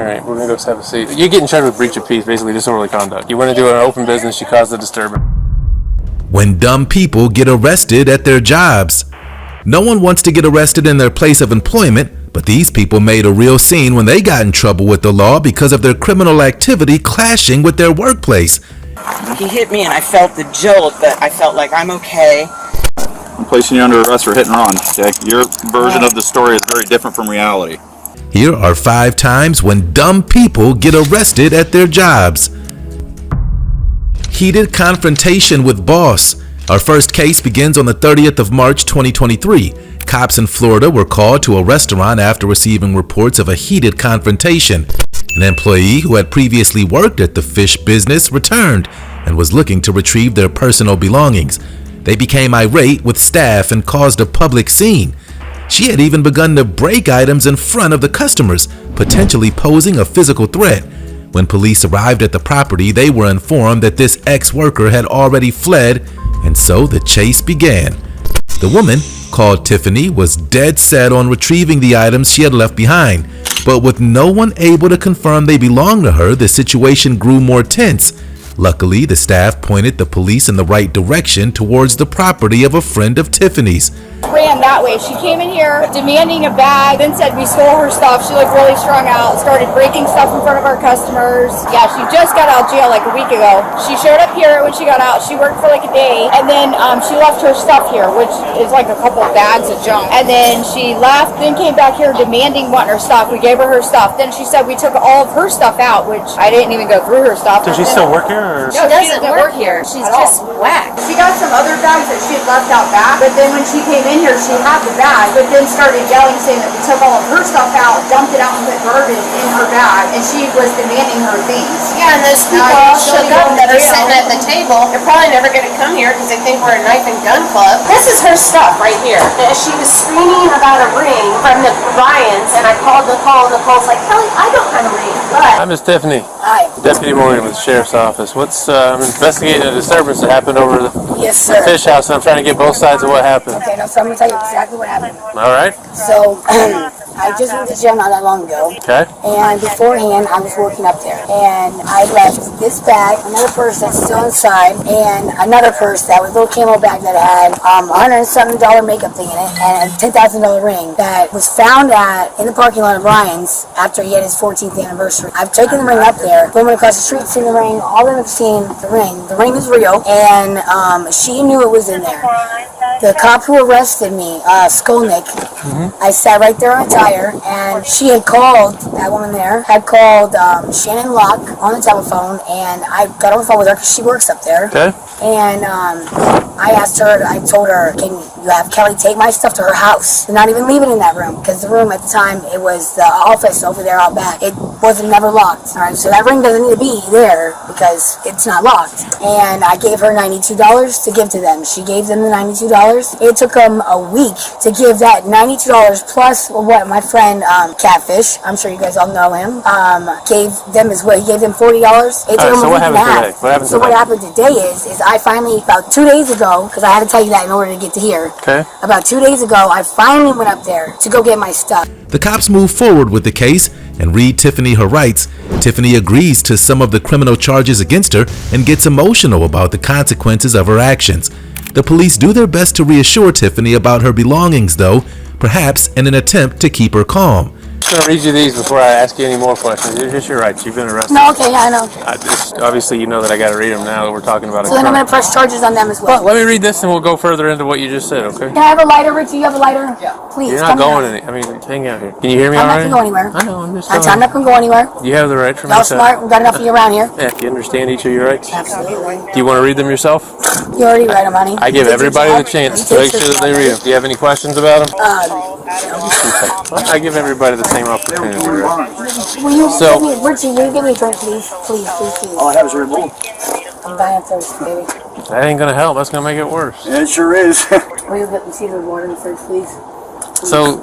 right, we're gonna go have a seat. You get in charged with breach of peace, basically disorderly conduct. You went into an open business, you caused a disturbance. When dumb people get arrested at their jobs. No one wants to get arrested in their place of employment, but these people made a real scene when they got in trouble with the law because of their criminal activity clashing with their workplace. He hit me and I felt the jolt, but I felt like I'm okay. I'm placing you under arrest for hit and run, Dick. Your version of the story is very different from reality. Here are 5 times when dumb people get arrested at their jobs. Heated confrontation with boss. Our first case begins on the 30th of March 2023. Cops in Florida were called to a restaurant after receiving reports of a heated confrontation. An employee who had previously worked at the fish business returned and was looking to retrieve their personal belongings. They became irate with staff and caused a public scene. She had even begun to break items in front of the customers, potentially posing a physical threat. When police arrived at the property, they were informed that this ex-worker had already fled, and so the chase began. The woman, called Tiffany, was dead set on retrieving the items she had left behind, but with no one able to confirm they belonged to her, the situation grew more tense. Luckily, the staff pointed the police in the right direction towards the property of a friend of Tiffany's. Ran that way. She came in here demanding a bag, then said we stole her stuff. She looked really strung out, started breaking stuff in front of our customers. Yeah, she just got out of jail like a week ago. She showed up here when she got out. She worked for like a day, and then she left her stuff here, which is like a couple of bags of junk. And then she left, then came back here demanding wanting her stuff. We gave her her stuff. Then she said we took all of her stuff out, which I didn't even go through her stuff. Does she still work here? Or? No, she doesn't work here. She's just whacked. She got some other bags that she had left out back, but then when she came in here, she had the bag, but then started yelling, saying that we took all of her stuff out, dumped it out, and put garbage in her bag, and she was demanding her things. Yeah, and those people all shook up that are sitting at the table. They're probably never going to come here because they think we're a knife and gun club. This is her stuff right here. She was screaming about a ring from the Ryans, and I called Nicole, and Nicole's like, Kelly, I don't have a ring. But Hi, Miss Tiffany. Hi. Deputy Morgan with the Sheriff's Office. I'm investigating a disturbance that happened over the Yes, sir. fish house, and I'm trying to get both sides of what happened. Okay, now so I'm going to tell you exactly what happened. All right. So, I just went to jail not that long ago. Okay. And beforehand, I was working up there. And I left this bag, another purse that's still inside, and another purse that was a little camo bag that had $107 makeup thing in it, and a $10,000 ring that was found in the parking lot of Ryan's after he had his 14th anniversary. I've taken the ring up there. Women across the street seen the ring. All of them have seen the ring. The ring is real, and she knew it was in there. The cop who arrested me, Skolnick, I sat right there on a tire, and she had called, that woman there, had called Shannon Locke on the telephone, and I got on the phone with her because she works up there. Okay. And I asked her, I told her, can you have Kelly take my stuff to her house? They're not even leaving in that room, because the room at the time, it was the office over there out back. It wasn't never locked. All right, so that ring doesn't need to be there because it's not locked. And I gave her $92 to give to them. She gave them the $92. It took them a week to give that $92 plus what my friend Catfish, I'm sure you guys all know him, gave them as well. He gave them $40. It took them a week and a half. What happened today is I finally, about 2 days ago, because I had to tell you that in order to get to here. Okay. About 2 days ago, I finally went up there to go get my stuff. The cops move forward with the case and read Tiffany her rights. Tiffany agrees to some of the criminal charges against her and gets emotional about the consequences of her actions. The police do their best to reassure Tiffany about her belongings, though, perhaps in an attempt to keep her calm. I'm going to read you these before I ask you any more questions. Here's your rights. You've been arrested. No, okay, yeah, I know. Obviously, you know that I got to read them now. We're talking about So then I'm going to press charges on them as well. Let me read this and we'll go further into what you just said, okay? Can I have a lighter, Richie? You have a lighter? Yeah. Please, You're not going any. I mean, hang out here. Can you hear me all right? I'm not going to go anywhere. I know, I'm just I'm not going to go anywhere. You have the right for me. Y'all smart. We've got enough of you around here. Yeah, do you understand each of your rights? Absolutely. Do you want to read them yourself? You already read them, honey. I give everybody the chance to make sure that they read them. Do you have any questions about them? I give everybody the same opportunity. Will you give me, Richie, will you give me a drink, please? Please. All I have is a remote. I'm dying of thirst, baby. That ain't going to help. That's going to make it worse. Yeah, it sure is. Will you get me see the water in the fridge, please? So,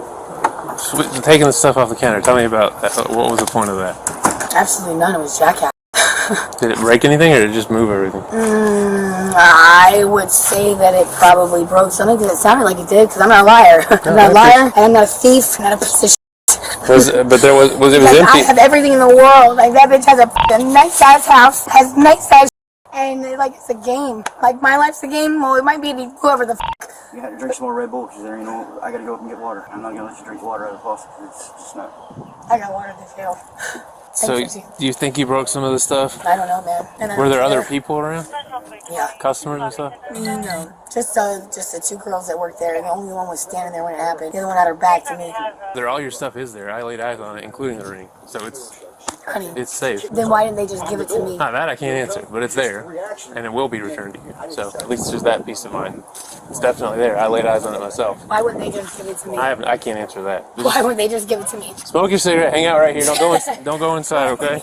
taking the stuff off the counter, tell me about that. What was the point of that? Absolutely none. It was jackass. Did it break anything or did it just move everything? I would say that it probably broke something because it sounded like it did, because I'm not a liar. I'm not a liar, and I'm not a thief, I'm not a piece of shit. But there was it was Like, I empty. have everything in the world. Like that bitch has a nice size house, has nice size, and like it's a game. Like my life's a game. Well, it might be to whoever the. You had to drink some more Red Bull because there, you know, I gotta go up and get water. I'm not gonna let you drink water out of the faucet. It's just not. I got water to fill. So do you think you broke some of the stuff? I don't know, man. And I Were there don't other care. people around? Yeah. Customers and stuff? No, just the two girls that worked there, and the only one was standing there when it happened. The other one had her back to me. All your stuff is there. I laid eyes on it, including the ring. So Honey, it's safe. then why didn't they just give it to me? Not that I can't answer, but it's there, and it will be returned to you. So at least there's that peace of mind. It's definitely there. I laid eyes on it myself. Why wouldn't they just give it to me? I can't answer that. Why wouldn't they just give it to me? Smoke your cigarette. Hang out right here. Don't go inside. Okay.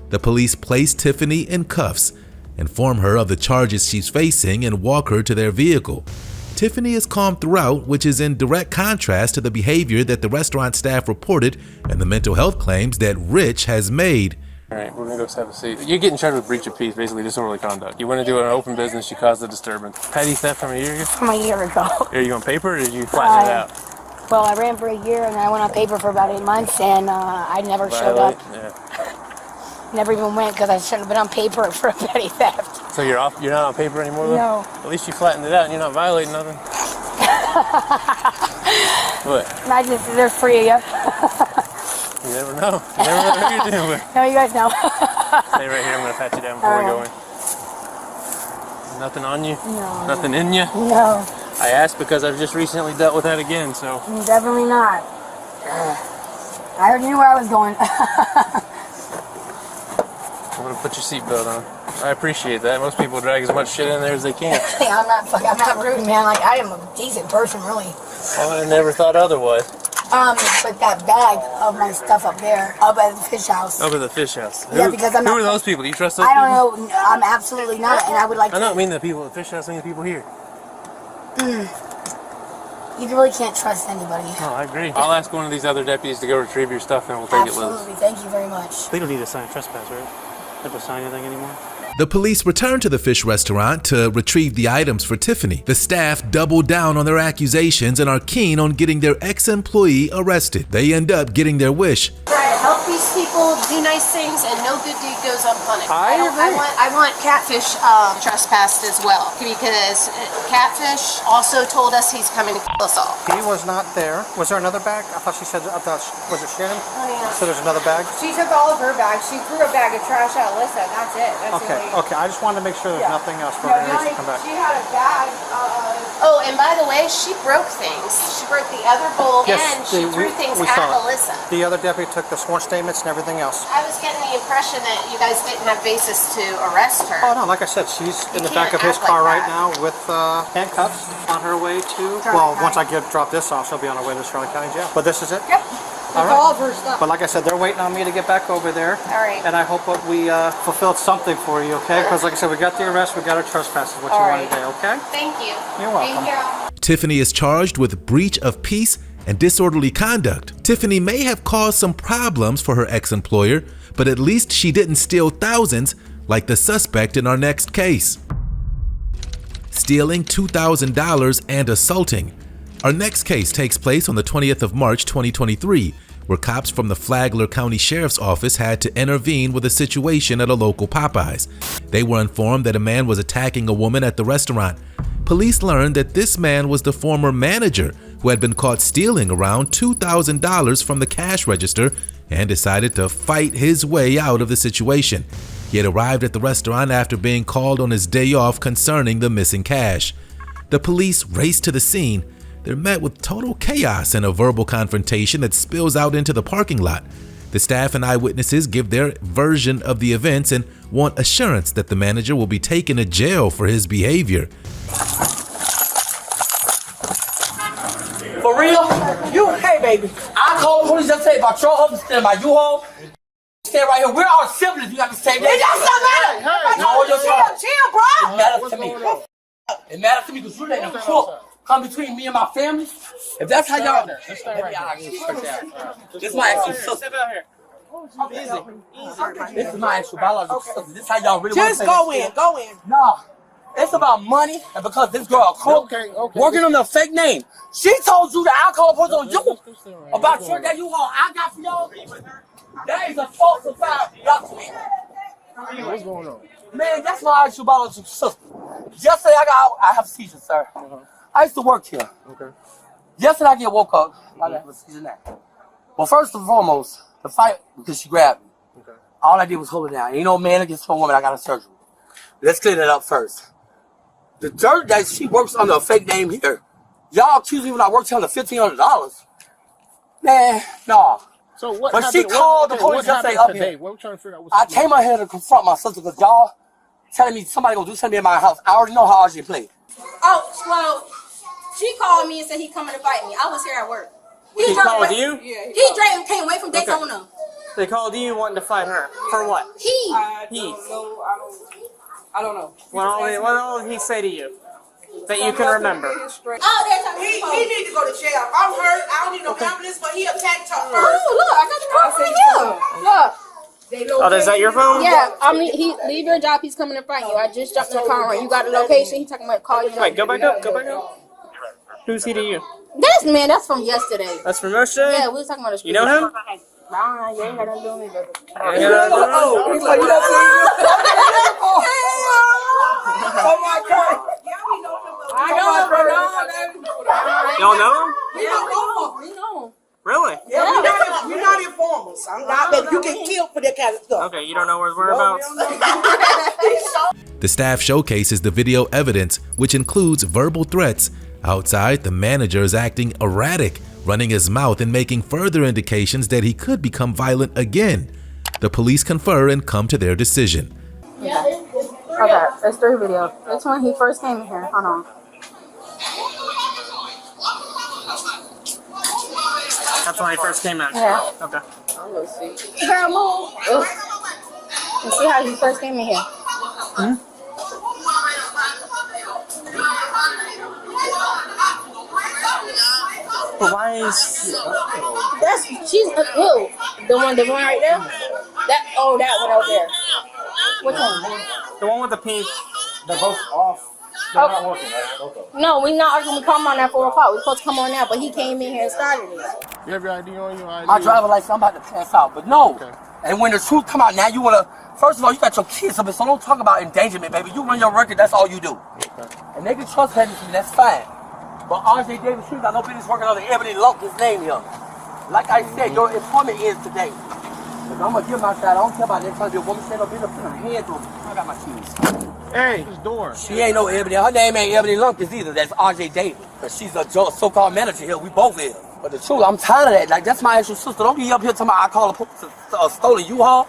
The police place Tiffany in cuffs, inform her of the charges she's facing, and walk her to their vehicle. Tiffany is calm throughout, which is in direct contrast to the behavior that the restaurant staff reported and the mental health claims that Rich has made. All right, we're gonna go have a seat. You get in charge with breach of peace, basically disorderly conduct. You went into an open business, you caused a disturbance. Petty theft from a year ago? From a year ago. Are you on paper or did you flatten it out? Well, I ran for a year and I went on paper for about 8 months, and I never showed up. Yeah. Never even went because I shouldn't have been on paper for a petty theft. So you're off. You're not on paper anymore, though? No. At least you flattened it out and you're not violating nothing. What? Imagine if there's 3 of you. You never know. You never know who you're dealing with. No, you guys know. Stay right here. I'm gonna pat you down before we go in. Nothing on you? No. Nothing in you? No, I asked because I've just recently dealt with that again. So definitely not. I already knew where I was going. I'm gonna put your seatbelt on. I appreciate that. Most people drag as much shit in there as they can. I'm not rude, man. Like, I am a decent person, really. Oh, I never thought otherwise. But that bag of my stuff up there, up at the fish house. Over the fish house. Yeah, because I'm Who not- are those people? Do you trust those I people? don't know. I'm absolutely not, and I would like I to. don't mean the people at the fish house, I mean the people here. You really can't trust anybody. Oh, I agree. I'll ask one of these other deputies to go retrieve your stuff and we'll take it with us. Absolutely. Thank you very much. They don't need to sign a trespass, right? They don't have to sign anything anymore? The police return to the fish restaurant to retrieve the items for Tiffany. The staff double down on their accusations and are keen on getting their ex-employee arrested. They end up getting their wish. Try to help these people, do nice things, and no good deed goes unpunished. I agree. I want Catfish trespassed as well, because Catfish also told us he's coming to kill us all. He was not there. Was there another bag? I thought she said, was it Shannon? Oh, yeah. So there's another bag? She took all of her bags. She threw a bag of trash at Alyssa, and that's it. That's Okay, the only- okay. I just wanted to make sure there's Yeah. nothing else for No, her the to only- come back. she had a bag Oh, and by the way, she broke things. She broke the other bowl, Yes, and she threw things we at saw it. Alyssa. The other deputy took the sworn statements and everything else. I was getting the impression that you guys didn't have basis to arrest her. Oh no, like I said, she's in You the back of can't his act car like right that. now with handcuffs on her way to, well, once I drop this off, she'll be on her way to Charlotte County Jail. But this is it? Yep. All That's right. all of her stuff. But like I said, they're waiting on me to get back over there. All right. And I hope that we fulfilled something for you, okay? Because like I said, we got the arrest, we got our trespass, is what you All wanted right. today, okay? Thank you. You're welcome. Thank you. Tiffany is charged with breach of peace and disorderly conduct. Tiffany may have caused some problems for her ex-employer, but at least she didn't steal thousands like the suspect in our next case. Stealing $2,000 and assaulting. Our next case takes place on the 20th of March 2023, where cops from the Flagler County Sheriff's Office had to intervene with a situation at a local Popeyes. They were informed that a man was attacking a woman at the restaurant. Police learned that this man was the former manager who had been caught stealing around $2,000 from the cash register and decided to fight his way out of the situation. He had arrived at the restaurant after being called on his day off concerning the missing cash. The police raced to the scene. They're met with total chaos and a verbal confrontation that spills out into the parking lot. The staff and eyewitnesses give their version of the events and want assurance that the manager will be taken to jail for his behavior. For real? Hey baby, I called the police yesterday about your husband staying by U-Haul. Stay right here. We're all siblings. You got to stay there. It does not matter. Chill, bro. It matters to me. It matters to me because you let them crook come between me and my family. If that's how y'all... This is my actual sister. This is my actual biological sister. This is how y'all really want to Just go in. Go in. No. It's about money, and because this girl a crook, working on the fake name. She told you the alcohol was on you about your that U-Haul I got for y'all. That is a falsified document. What's going on? Man, that's why I asked you about your sister. Yesterday I have a seizure, sir. I used to work here. Okay. Yesterday I get woke up. I have a seizure now. Well, first and foremost, the fight because she grabbed me. Okay. All I did was hold her down. Ain't no man against a woman. I got a surgery. Let's clear that up first. The dirt that she works under a fake name here. Y'all accuse me when I worked here under $1,500. Man, nah. So what But happened? she called the police yesterday up today? here. What we trying to figure out? I came out here to confront my sister because y'all telling me somebody gonna do something in my house. I already know how RJ played. Oh, well, she called me and said he coming to fight me. I was here at work. He called you? Yeah, he came away from Daytona. They called you wanting to fight her. For what? He. I don't know. What all did he say to you that you can remember? Oh, that's how He need to go to jail. I'm hurt. I don't need no ambulance, but he attacked her first. Oh, look, I got the phone from him. Look. Oh, is that your phone? Yeah, I mean, he leave your job. He's coming to fight you. I just jumped in the car. You got the location. He talking about call you. Wait, go back up. Go back up. Who's he to you? That's from yesterday. That's from yesterday? Yeah, we was talking about the street. You know him? Nah, you ain't got nothing to do with me, baby. Oh, he's like, you don't see Oh my God. I know him, Y'all know him? We know him. Really? Yeah, we're not informers. I'm not, baby. You get killed for that kind of stuff. Okay, you don't know where his whereabouts? The staff showcases the video evidence, which includes verbal threats. Outside, the manager is acting erratic, running his mouth and making further indications that he could become violent again. The police confer and come to their decision. Okay, there's 3 videos. This one, he first came in here. Hold on. That's when he first came in? Yeah. Okay. Girl, move. You see how he first came in here? But why is... She's who? The one right there? That one over there. Which one? The one with the pink... They're both off. They're not working, right? Both of them. No, we not going to come on at 4 o'clock. We're supposed to come on now, but he came in here and started it. You have your ID on you? ID? My driver license, I'm about to pass out, but no. Okay. And when the truth come out, now you want to, first of all, you got your kids up, so don't talk about endangerment, baby. You run your record, that's all you do. Okay. And they can trust me, that's fine. But RJ Davis, you got no business working on the Ebony Lump, his name here. Like I said, your employment ends today. But I'm going to give my side. I don't care about that. Trying to be a woman, say no business, put her hands on me. I got my keys. Hey, this door. She ain't no Ebony. Her name ain't Ebony Lumpkins either. That's RJ Davis. But she's a so-called manager here. We both is. But the truth, I'm tired of that. Like, that's my actual sister. Don't be up here talking about I call a stolen U-Haul.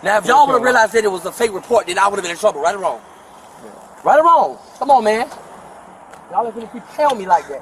Now, if y'all would have realized that it was a fake report, then I would have been in trouble. Right or wrong? Yeah. Right or wrong? Come on, man. Y'all ain't gonna keep telling me like that.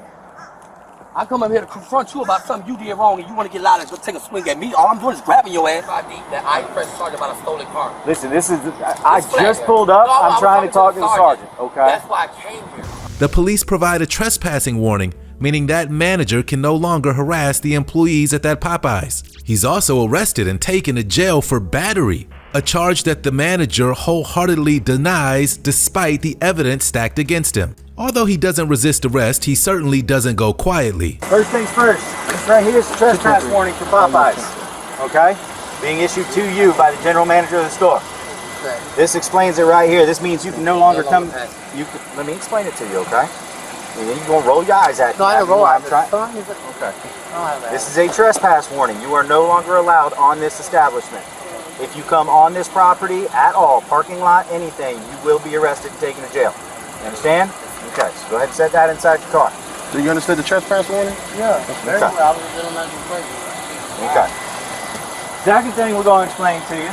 I come up here to confront you about something you did wrong and you want to get loud and go take a swing at me. All I'm doing is grabbing your ass. I press charge about a stolen car. Listen, I just pulled up. I'm trying to talk to the sergeant, okay? That's why I came here. The police provide a trespassing warning, meaning that manager can no longer harass the employees at that Popeyes. He's also arrested and taken to jail for battery, a charge that the manager wholeheartedly denies despite the evidence stacked against him. Although he doesn't resist arrest, he certainly doesn't go quietly. First things first, this right here is a trespass warning for Popeyes, okay? Being issued to you by the general manager of the store. Okay. This explains it right here. This means you can no longer come. Let me explain it to you, okay? And then you're gonna roll your eyes at me. No, I don't roll I'm eyes. trying. Okay. This is a trespass warning. You are no longer allowed on this establishment. If you come on this property at all, parking lot, anything, you will be arrested and taken to jail. You understand? Okay, so go ahead and set that inside your car. Do you understand the trespass warning? Yeah, very Okay. well. I was doing that before. Okay. Second thing we're going to explain to you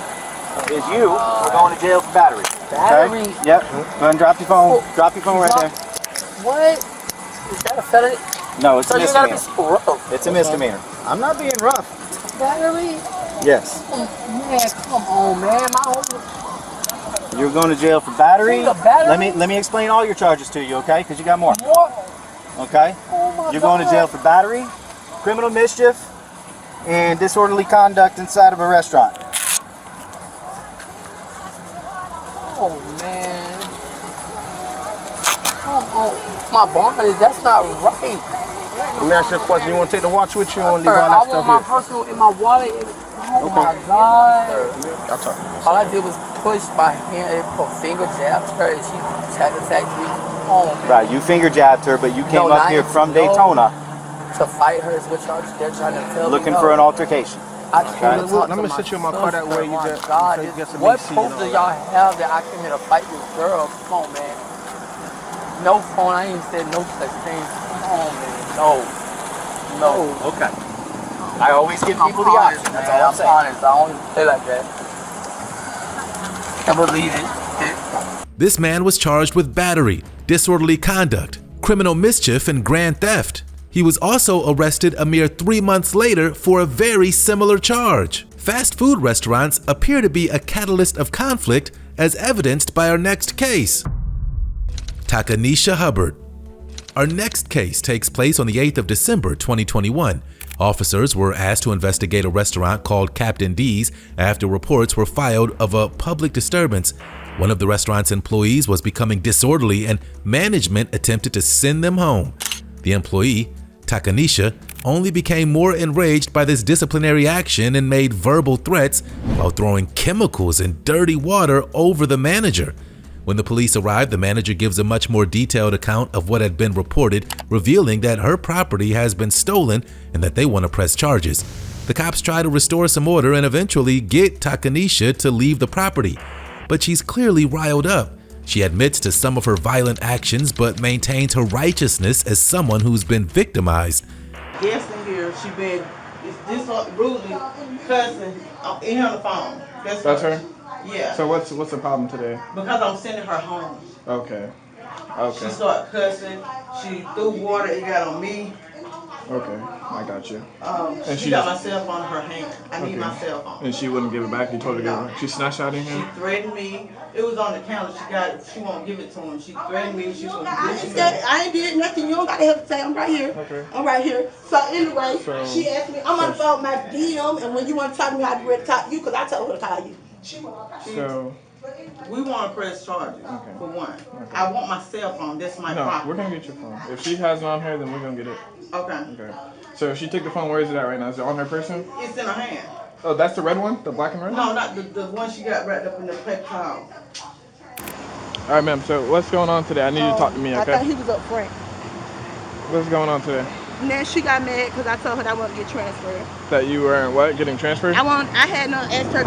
is we're going to jail for battery. Battery? Okay? Yep. Go ahead and drop your phone. Drop your phone right there. What? Is that a felony? No, it's a So you gotta be misdemeanor. so rough. It's a misdemeanor. I'm not being rough. Battery? Yes. Man, come on, man. My whole... You're going to jail for battery. Take a battery? Let me explain all your charges to you, okay? Because you got more. What? Okay? Oh my You're going to jail for battery, criminal mischief, and disorderly conduct inside of a restaurant. Oh, man. Come on, my body, that's not right. Let me ask you a question. You want to take the watch with you or leave all I that want stuff my here? personal in my wallet. Oh my God. All I did was push my hand, put finger jabbed her, and she had to take me home. Right, you finger jabbed her, but you came up here from Daytona to fight her is what they're trying to tell me. looking for an altercation. I came to talk Let me sit you in my car that way. You my get, God, you get some what AC proof and do all y'all that. have that I came here to fight this girl? Come on, man. No phone. I ain't said no such thing. Come on, man. No. Okay. I always give people the option. That's all I'm saying. Honest. I don't play like that. I believe it. This man was charged with battery, disorderly conduct, criminal mischief, and grand theft. He was also arrested a mere 3 months later for a very similar charge. Fast food restaurants appear to be a catalyst of conflict, as evidenced by our next case. Takanisha Hubbard. Our next case takes place on the 8th of December 2021. Officers were asked to investigate a restaurant called Captain D's after reports were filed of a public disturbance. One of the restaurant's employees was becoming disorderly and management attempted to send them home. The employee, Takanisha, only became more enraged by this disciplinary action and made verbal threats while throwing chemicals and dirty water over the manager. When the police arrived, the manager gives a much more detailed account of what had been reported, revealing that her property has been stolen and that they want to press charges. The cops try to restore some order and eventually get Takanisha to leave the property, but she's clearly riled up. She admits to some of her violent actions but maintains her righteousness as someone who's been victimized. Guest in here, she been rudely cussing in on the phone. That's her? Yeah. So what's the problem today? Because I'm sending her home. Okay. She started cussing. She threw water. It got on me. Okay, I got you. And she got my cell phone in her hand. I need my cell phone. And she wouldn't give it back? You told her to give it back? She snatched out in here? She threatened me. It was on the counter. She got it. She won't give it to him. She threatened me. She won't give it to me. I ain't did nothing. You don't gotta have to say I'm right here. Okay. I'm right here. So anyway, she asked me, I'm on the phone with my DM, and when you want to talk to me, I'd be ready to talk to you because I told her to call you. So we want to press charges for one. I want my cell phone. That's my property. we're gonna get your phone. If she has it on her, then we're gonna get it. Okay. So if she took the phone, where is it at right now? Is it on her person? It's in her hand. Oh, that's the red one? The black and red? No, not the one she got wrapped up in the paper towel. All right, ma'am. So what's going on today? I need you to talk to me, okay? I thought he was up front. What's going on today? And then she got mad because I told her that I want to get transferred. That you were what? Getting transferred? I had no asked her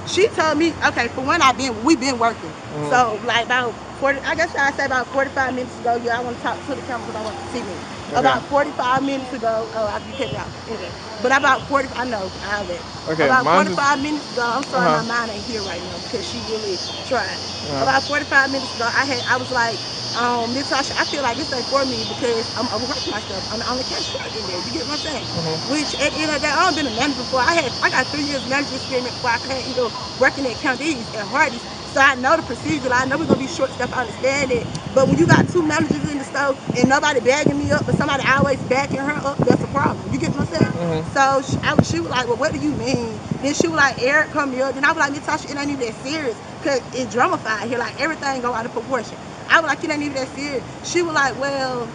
she told me, okay, for one we've been working. So like about 40, I guess I'd say about 45 minutes ago, I want to talk to the camera because I want to see me. Okay. About 45 minutes ago, I can cut it out. Anyway. But about 40, I know, I'll let. Okay, about 45 minutes ago, I'm sorry my mind ain't here right now because she really tried. About 45 minutes ago, I was like, Natasha, I feel like this ain't for me because I'm overworking myself. I'm the only cashier in there. You get what I'm saying? Which at the end of the day, I've been a manager before. I got 3 years management experience before I came working at Counties and Hardee's. So I know the procedure. I know we're gonna be short stuff. I understand it. But when you got 2 managers in the store and nobody bagging me up, but somebody always backing her up, that's a problem. You get what I'm saying? So she was like, well, what do you mean? Then she was like, Eric, come here. Then I was like, Natasha, it ain't even that serious because it's dramified here. Like everything go out of proportion. I was like, it ain't even that serious. She was like, well,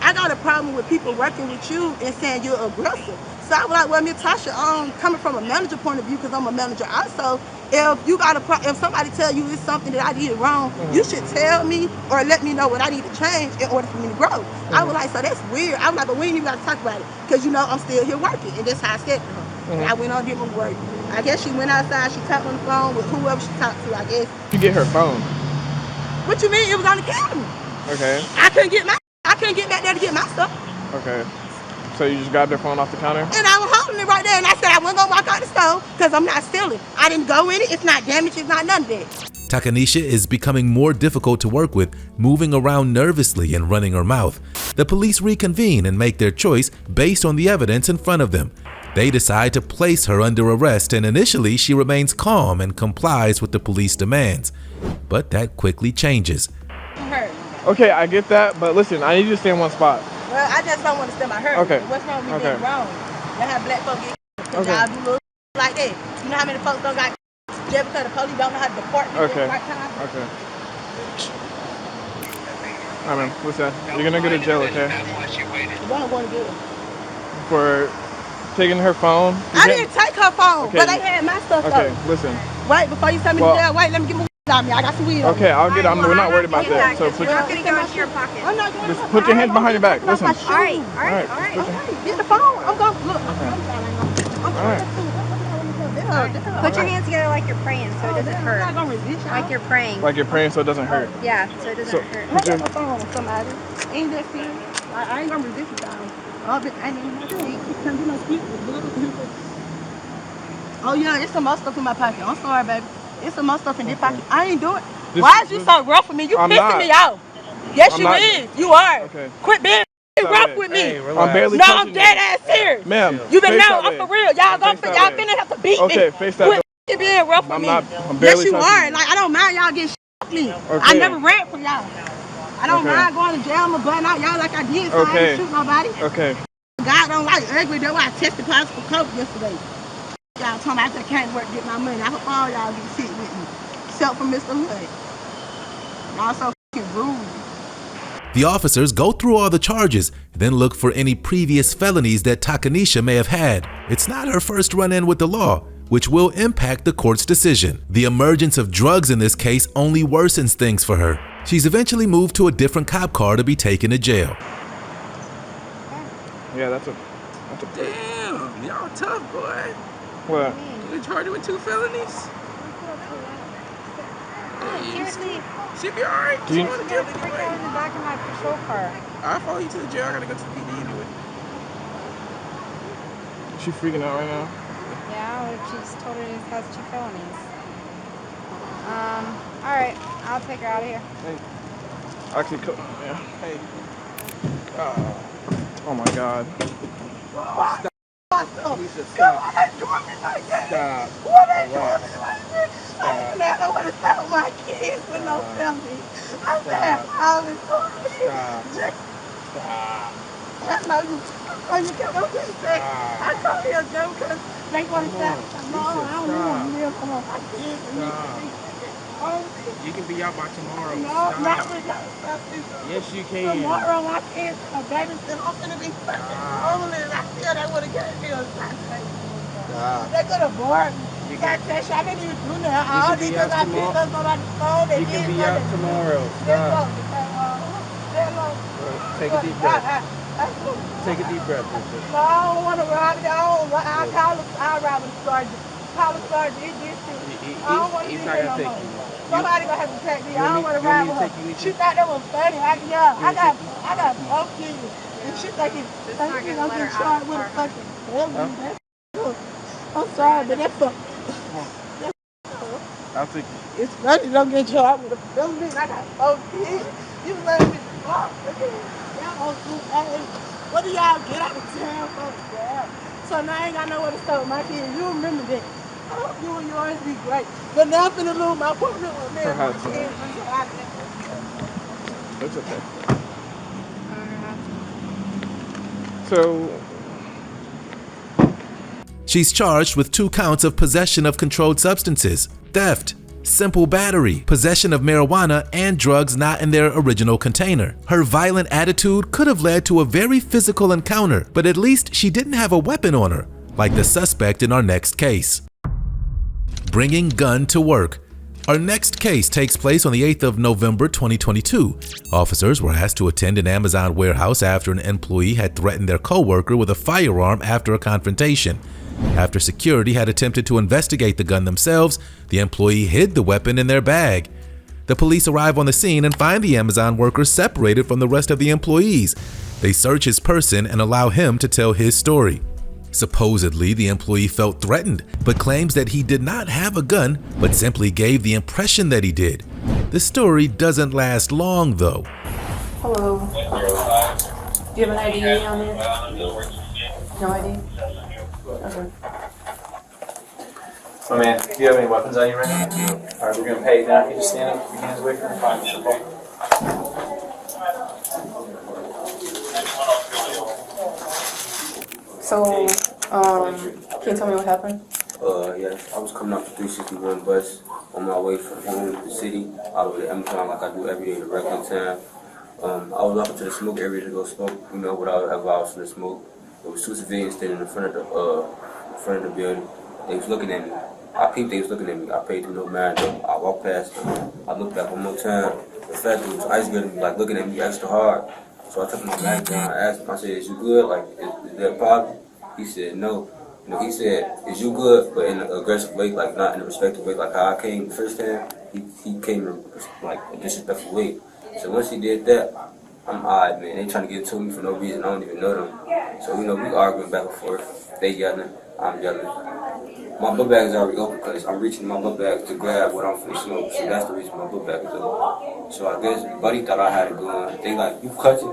I got a problem with people working with you and saying you're aggressive. So I was like, well, Natasha, coming from a manager point of view, because I'm a manager also, if somebody tell you it's something that I did wrong, you should tell me or let me know what I need to change in order for me to grow. I was like, so that's weird. I was like, but we ain't even got to talk about it because I'm still here working, and that's how I said to her. And I went on different work. I guess she went outside, she talked on the phone with whoever she talked to, I guess. You get her phone. What you mean? It was on the camera. Okay. I couldn't get back there to get my stuff. Okay. So you just grabbed her phone off the counter? And I was holding it right there, and I said I wasn't gonna walk out the store because I'm not stealing. I didn't go in it. It's not damaged. It's not none of that. Takanisha is becoming more difficult to work with, moving around nervously and running her mouth. The police reconvene and make their choice based on the evidence in front of them. They decide to place her under arrest, and initially she remains calm and complies with the police demands. But that quickly changes. Okay, I get that, but listen, I need you to stay in one spot. Well, I just don't want to step my hurt. Okay. What's wrong with me being wrong? That's how black folks get y'all do little like that. You know how many folks don't got just because the police don't know how to deport people at the right time? Okay. I mean, what's that? You're gonna go to jail, okay? What I'm going to do? For taking her phone. I didn't take her phone, Okay. but they had my stuff Okay, though. listen. Wait, before you tell me to jail, wait, let me get my weed on me. I got some weed on me. Okay, I'll get. We're not worried about that. So put, You're not going to go into your pocket. I'm not going just put your hands behind your back. Listen. All right. Get the phone. I'm going to look. All right. Put your hands together like you're praying so it doesn't hurt. I'm not going to resist y'all. Like you're praying. Like you're praying so it doesn't hurt. Yeah, so it doesn't hurt. I got my phone on somebody. Ain't that serious? I ain't going to resist y'all. I ain't even can't do no speak. Oh yeah, it's some more stuff in my pocket. I'm sorry, baby. It's some more stuff in this pocket. I ain't doing it. Why is you so rough with me? You pissing me off. Yes, you is. You are. Okay. Quit being rough with me. I'm barely. No, I'm dead ass serious. Ma'am. You been no, I'm for real. Y'all finna have to beat me. Okay, face that way. Quit being rough with me. I'm barely. Yes, you are. Like I don't mind y'all getting with me. I never ran from y'all. I don't mind going to jail. I'm butting out y'all like I did. So I ain't shoot nobody. Okay. God don't like ugly. That's why I tested positive for COVID yesterday. Y'all told me I just can't work to get my money. I hope all y'all get sick with me. Except for Mr. Hood. Y'all so fucking rude. The officers go through all the charges, then look for any previous felonies that Takanisha may have had. It's not her first run-in with the law, which will impact the court's decision. The emergence of drugs in this case only worsens things for her. She's eventually moved to a different cop car to be taken to jail. Yeah, that's a Damn, y'all tough, boy. What? You charged with 2 felonies? Seriously, She be alright. Do you- She wanna get freak out in the back of my patrol car. I'll follow you to the jail. I gotta go to the PD anyway. She freaking out right now. Yeah, she just told her he has 2 felonies. All right, I'll take her out of here. Hey. Actually, yeah. Hey. Oh my God. Stop. Lisa, stop. Stop. What are you doing? I don't want to tell my kids with no family. I said, all this Stop. I know you. Oh, you can't go get sick. I come here just because they want to say, no, I don't want to live for my kids. You can be out by tomorrow. No, Stop. not because Yes, you can. tomorrow my kids are babysit. I'm going to be fucking homeless. I feel they would have given me a Saturday. They could have bored me. I didn't even do that. All because I picked up on the phone. You can be out tomorrow. Stop. Take a deep breath. Take a deep breath, Lisa. No, I don't want to ride it. I'll ride with the sergeant. Call the sergeant. He gets to me. I don't want to He's be not here gonna no take more. you. Somebody gonna have to take me. I don't want to you ride want with me to take you her. with She you? thought that was funny. I got both kids. And she thinking, I'm getting charged with a fucking felony. I'm sorry, but that's fucked. I'll take you. It's funny don't get charged with a felony. I got 4 kids. You let me talk. Y'all what do y'all get out of town for? So now I ain't got nowhere to stay with my kids. You remember that. I hope you and yours be great. But now I'm finna lose my apartment with me and my kids. It's okay. So, She's charged with 2 counts of possession of controlled substances, theft, simple battery, possession of marijuana, and drugs not in their original container. Her violent attitude could have led to a very physical encounter, but at least she didn't have a weapon on her, like the suspect in our next case. Bringing gun to work. Our next case takes place on the 8th of November 2022. Officers were asked to attend an Amazon warehouse after an employee had threatened their co-worker with a firearm after a confrontation. After security had attempted to investigate the gun themselves, the employee hid the weapon in their bag. The police arrive on the scene and find the Amazon worker separated from the rest of the employees. They search his person and allow him to tell his story. Supposedly, the employee felt threatened, but claims that he did not have a gun, but simply gave the impression that he did. The story doesn't last long, though. Hello. Do you have an ID on there? No ID? Okay. Oh man, do you have any weapons on you right now? Alright, we're gonna pay you down. Can you just stand up, put your hands away from your pockets, okay? So, can you tell me what happened? Yeah, I was coming off the 361 bus on my way from home to the city, all the way to Amazon like I do every day in the regular time. I was walking to the smoke area to go smoke, you know, without ever I was in the smoke. There was two civilians standing in front of the building. They was looking at me. I peeped, they was looking at me. I paid them no mind. I walked past them. I looked back one more time. The fat dude was ice grilling me, like looking at me extra hard. So I took my mask down. I asked him, I said, "Is you good? Like, is there a problem?" He said, "No." You know, he said, "Is you good?" But in an aggressive way, like not in a respectful way, like how I came the first time. He came in like a disrespectful way. So once he did that, I'm odd, man. They trying to get to me for no reason. I don't even know them. So, you know, we arguing back and forth. They yelling, I'm yelling. My book bag is already open because I'm reaching my book bag to grab what I'm finna smoke. So that's the reason my book bag is open. So I guess Buddy thought I had a gun. They like, you cussing.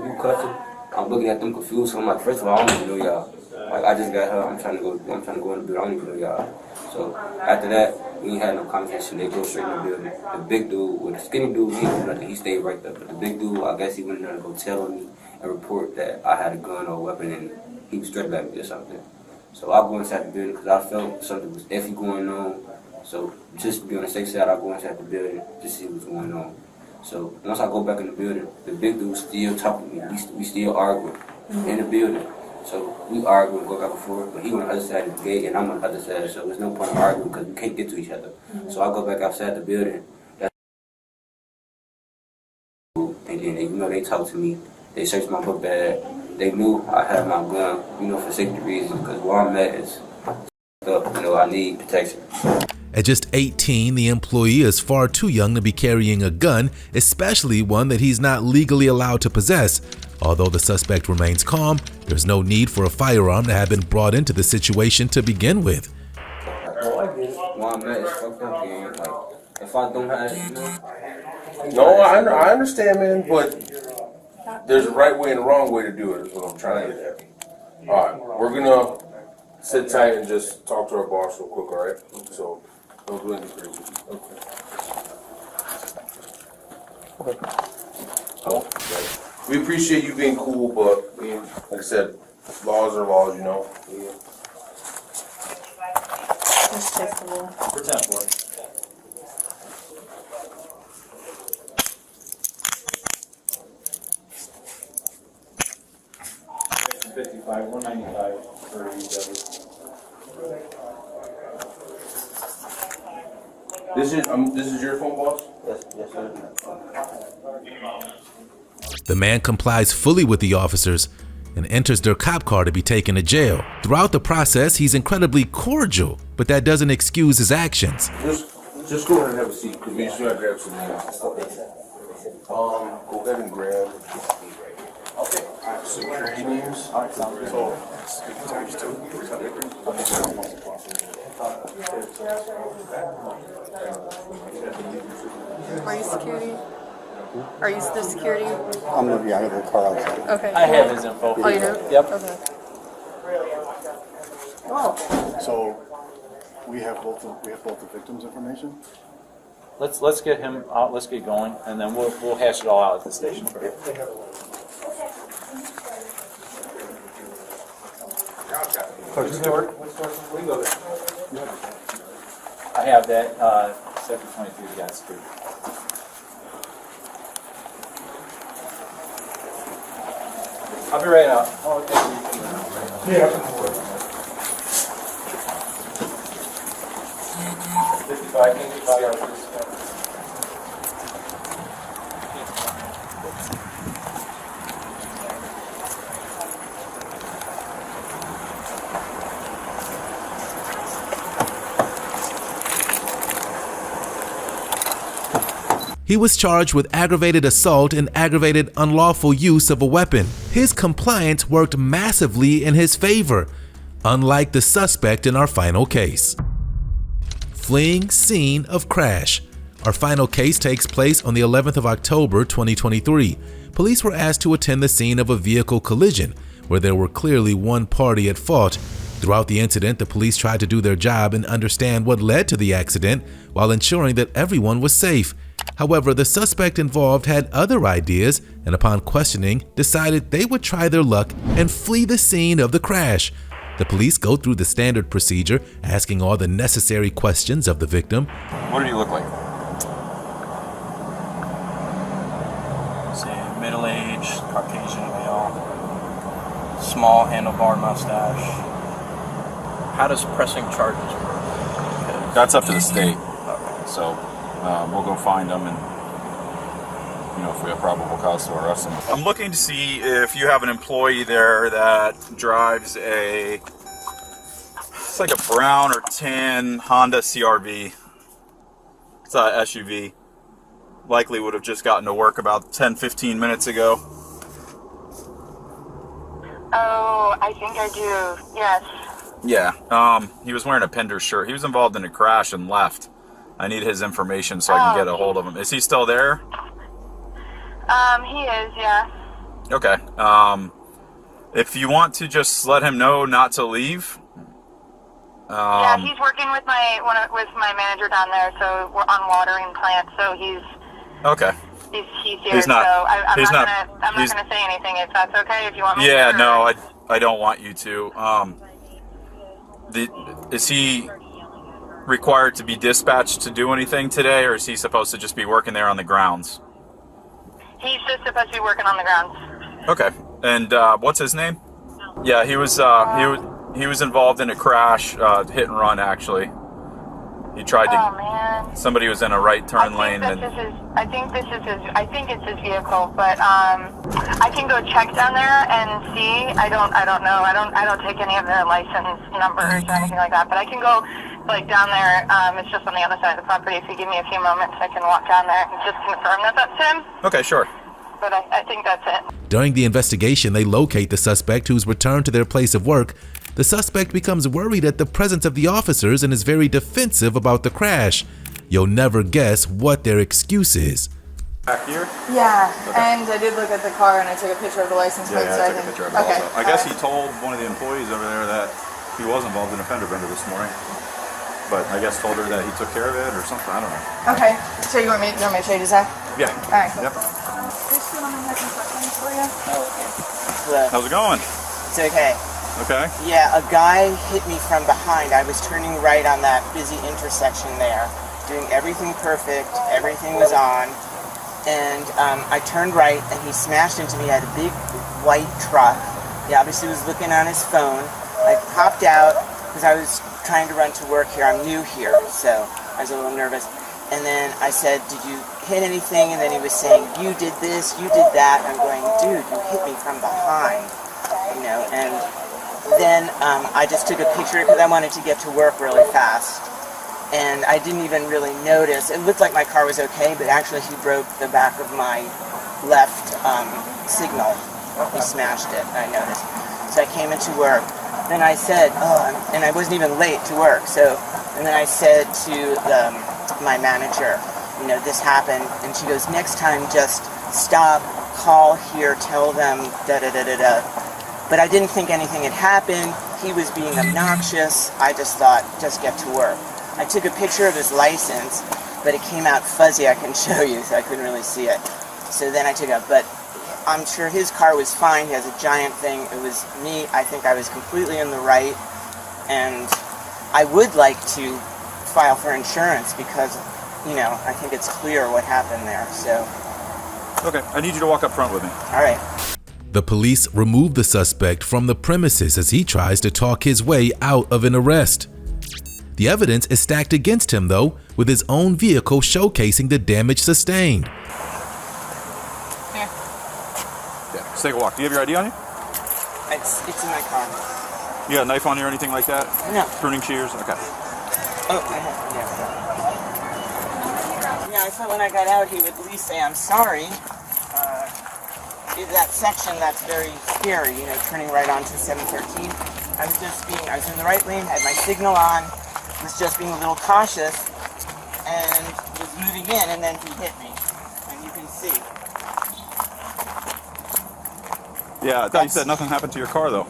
I'm looking at them confused. So I'm like, first of all, I don't even know y'all. Like, I just got her. I'm trying to go in the building. I don't even know y'all. So after that, we ain't had no conversation. They go straight in the building. The big dude, with the skinny dude, he didn't do nothing. He stayed right there. But the big dude, I guess he went in there to go tell on me and report that I had a gun or a weapon, and he was straight at me or something. So I go inside the building because I felt something was iffy going on. So just to be on the safe side, I go inside the building to see what's going on. So once I go back in the building, the big dude still talking to me. We still arguing in the building. So we argue and go back and forth, but he on the other side of the gate and I'm on the other side, so there's no point in arguing because we can't get to each other. So I go back outside the building, and then they talk to me, they searched my book bag, they knew I had my gun, for safety reasons, because where I'm at is up, I need protection. At just 18, the employee is far too young to be carrying a gun, especially one that he's not legally allowed to possess. Although the suspect remains calm, there's no need for a firearm to have been brought into the situation to begin with. If I don't have it, No, I understand, man, but there's a right way and a wrong way to do it, is what I'm trying to get at. Alright, we're gonna sit tight and just talk to our boss real quick, alright? So, don't do anything crazy. Okay. We appreciate you being cool, but like I said, laws are laws, Let's check the wall. Pretend for it. $55, $195 for each other. This is your phone, boss? Yes, sir. The man complies fully with the officers and enters their cop car to be taken to jail. Throughout the process, he's incredibly cordial, but that doesn't excuse his actions. Just go ahead and have a seat, because we just gotta grab some names. Go ahead and grab security names. Alright, sounds good. Are you security? Are you the security? I'm gonna be out of the car outside. Okay. I have his info. Oh, you do? Yep. Okay. So we have both the victims' information. Let's get him out. Let's get going, and then we'll hash it all out at the station. I have that. Sector 23 got security. I'll be right out. Oh, okay. Yeah. 55, $55. He was charged with aggravated assault and aggravated unlawful use of a weapon. His compliance worked massively in his favor, unlike the suspect in our final case. Fleeing scene of crash. Our final case takes place on the 11th of October 2023. Police were asked to attend the scene of a vehicle collision where there were clearly one party at fault. Throughout the incident, the police tried to do their job and understand what led to the accident while ensuring that everyone was safe. However, the suspect involved had other ideas and upon questioning decided they would try their luck and flee the scene of the crash. The police go through the standard procedure, asking all the necessary questions of the victim. What did he look like? Say middle age. small handlebar mustache. How does pressing charges work? That's up to the state. So we'll go find them, and if we have probable cause to arrest them. I'm looking to see if you have an employee there that drives it's like a brown or tan Honda CRV. It's a SUV. Likely would have just gotten to work about 10-15 minutes ago. Oh, I think I do. Yes. Yeah. He was wearing a Pender shirt. He was involved in a crash and left. I need his information so I can get a hold of him. Is he still there? He is, yeah. Okay. If you want to just let him know not to leave. Yeah, he's working with my manager down there, so we're on watering plant, so he's okay. He's here, He's not- so I'm he's not not- gonna say anything if that's okay. If you want me to. Yeah, or- no, I don't want you to. Is he required to be dispatched to do anything today, or is he supposed to just be working there on the grounds? He's just supposed to be working on the grounds. Okay. And what's his name? Yeah, he was involved in a crash, hit and run actually. He tried to. Oh man. Somebody was in a right turn lane and. I think it's his vehicle, but I can go check down there and see. I don't know. I don't take any of the license numbers or anything like that, but I can go down there. It's just on the other side of the property. If you give me a few moments, I can walk down there and just confirm that that's him. Okay, sure. But I think that's it. During the investigation, they locate the suspect, who's returned to their place of work. The suspect becomes worried at the presence of the officers and is very defensive about the crash. You'll never guess what their excuse is. Back here? Yeah, and I did look at the car and I took a picture of the license plate. Yeah, so I took a picture of it okay. also. I guess he told one of the employees over there that he was involved in a fender bender this morning. But I guess told her that he took care of it or something, I don't know. Okay, so you want me to trade his eye? Yeah. Alright, cool. Yep. This gentleman has some questions for you. How's it going? It's okay. Okay. Yeah, a guy hit me from behind. I was turning right on that busy intersection there, doing everything perfect, everything was on, and I turned right and he smashed into me. He had a big white truck. He obviously was looking on his phone. I popped out because I was trying to run to work here. I'm new here, so I was a little nervous. And then I said, did you hit anything? And then he was saying, you did this, you did that. And I'm going, dude, you hit me from behind, and then I just took a picture because I wanted to get to work really fast. And I didn't even really notice. It looked like my car was okay, but actually he broke the back of my left signal. He smashed it, I noticed. So I came into work. Then I said, and I wasn't even late to work. And then I said to my manager, this happened. And she goes, next time just stop, call here, tell them, da-da-da-da-da. But I didn't think anything had happened. He was being obnoxious. I just thought, just get to work. I took a picture of his license, but it came out fuzzy. I can show you, so I couldn't really see it. So then I took it, but I'm sure his car was fine. He has a giant thing. It was me. I think I was completely in the right. And I would like to file for insurance because, I think it's clear what happened there. So. Okay, I need you to walk up front with me. All right. The police remove the suspect from the premises as he tries to talk his way out of an arrest. The evidence is stacked against him, though, with his own vehicle showcasing the damage sustained. Yeah, let's take a walk. Do you have your ID on you? It's in my car. You got a knife on you or anything like that? No. Pruning shears? Okay. Oh, I have, yeah, I thought when I got out he would at least say, I'm sorry. That section, that's very scary, turning right onto 713. I was in the right lane, had my signal on, was just being a little cautious, and was moving in, and then he hit me. And you can see. Yeah, I thought you said nothing happened to your car, though.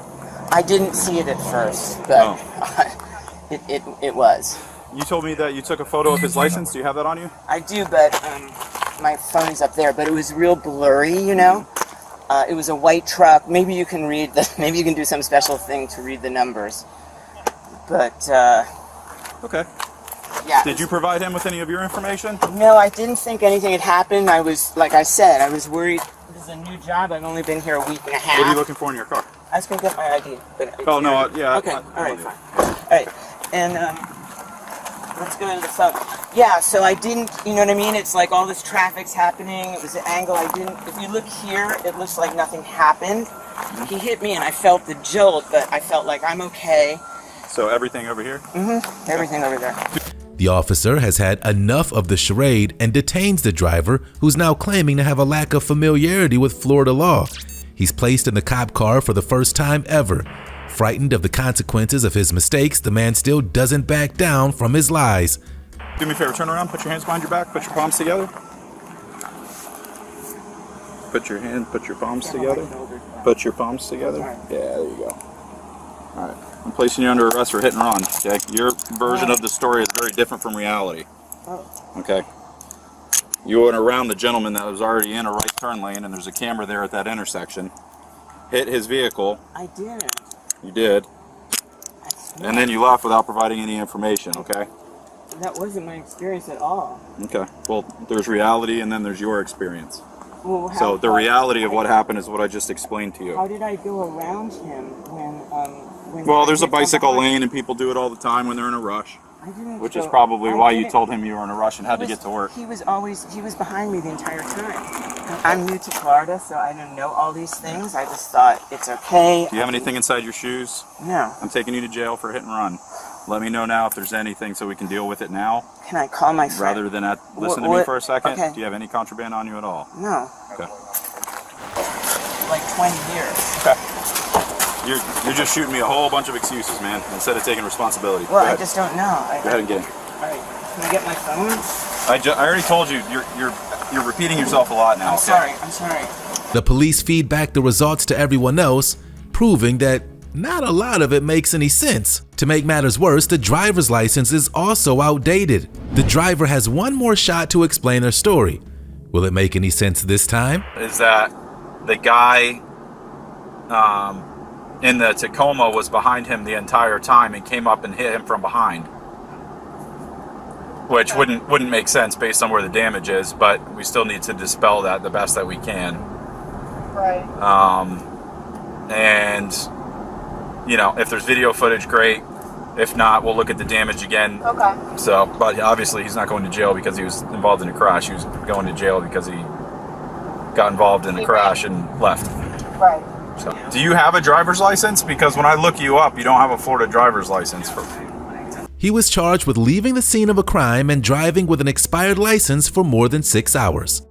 I didn't see it at first, but it was. You told me that you took a photo of his license. Do you have that on you? I do, but my phone's up there, but it was real blurry, It was a white truck. Maybe you can read maybe you can do some special thing to read the numbers. But, okay. Yeah. Did you provide him with any of your information? No, I didn't think anything had happened. I was, like I said, I was worried. This is a new job. I've only been here a week and a half. What are you looking for in your car? I was gonna get my ID, but Oh, no, yeah. Okay, all right, fine. All right, and let's go to the phone. Yeah, so I didn't, you know what I mean? It's like all this traffic's happening. It was an angle I didn't. If you look here, it looks like nothing happened. He hit me, and I felt the jolt, but I felt like I'm okay. So everything over here? Mm-hmm. Everything over there. The officer has had enough of the charade and detains the driver, who's now claiming to have a lack of familiarity with Florida law. He's placed in the cop car for the first time ever. Frightened of the consequences of his mistakes, the man still doesn't back down from his lies. Do me a favor, turn around, put your hands behind your back, put your palms together. Put your palms together. Put your palms together. Yeah, there you go. All right, I'm placing you under arrest for hit and run. Okay, your version of the story is very different from reality. Okay. You went around the gentleman that was already in a right turn lane, and there's a camera there at that intersection. Hit his vehicle. I didn't. You did. And then you left without providing any information, okay? That wasn't my experience at all. Okay. Well, there's reality and then there's your experience. Well, So the reality of what happened is what I just explained to you. How did I go around him when Well, there's a bicycle lane and people do it all the time when they're in a rush. I didn't Which go- is probably I why you didn't- told him you were in a rush and had to He was- get to work. He was behind me the entire time. I'm new to Florida, so I don't know all these things. I just thought it's okay. Do you have anything inside your shoes? No. I'm taking you to jail for hit and run. Let me know now if there's anything so we can deal with it now. Can I call my friend? Rather than listen to me What- for a second. okay. Do you have any contraband on you at all? No. Okay. Like 20 years. Okay. You're just shooting me a whole bunch of excuses, man, instead of taking responsibility. Well, Go I ahead. just don't know. Go ahead and get in. All right. Can I get my phone? I already told you. You're repeating yourself a lot now. I'm okay? sorry. I'm sorry. The police feed back the results to everyone else, proving that not a lot of it makes any sense. To make matters worse, the driver's license is also outdated. The driver has one more shot to explain her story. Will it make any sense this time? Is that the guy in the Tacoma was behind him the entire time and came up and hit him from behind, which wouldn't make sense based on where the damage is, but we still need to dispel that the best that we can. Right. And you know, if there's video footage, great. If not, we'll look at the damage again. Okay. So, but obviously he's not going to jail because he was involved in a crash. He was going to jail because he got involved in a crash and left. Right. So, do you have a driver's license? Because when I look you up, you don't have a Florida driver's license. He was charged with leaving the scene of a crime and driving with an expired license for more than 6 hours.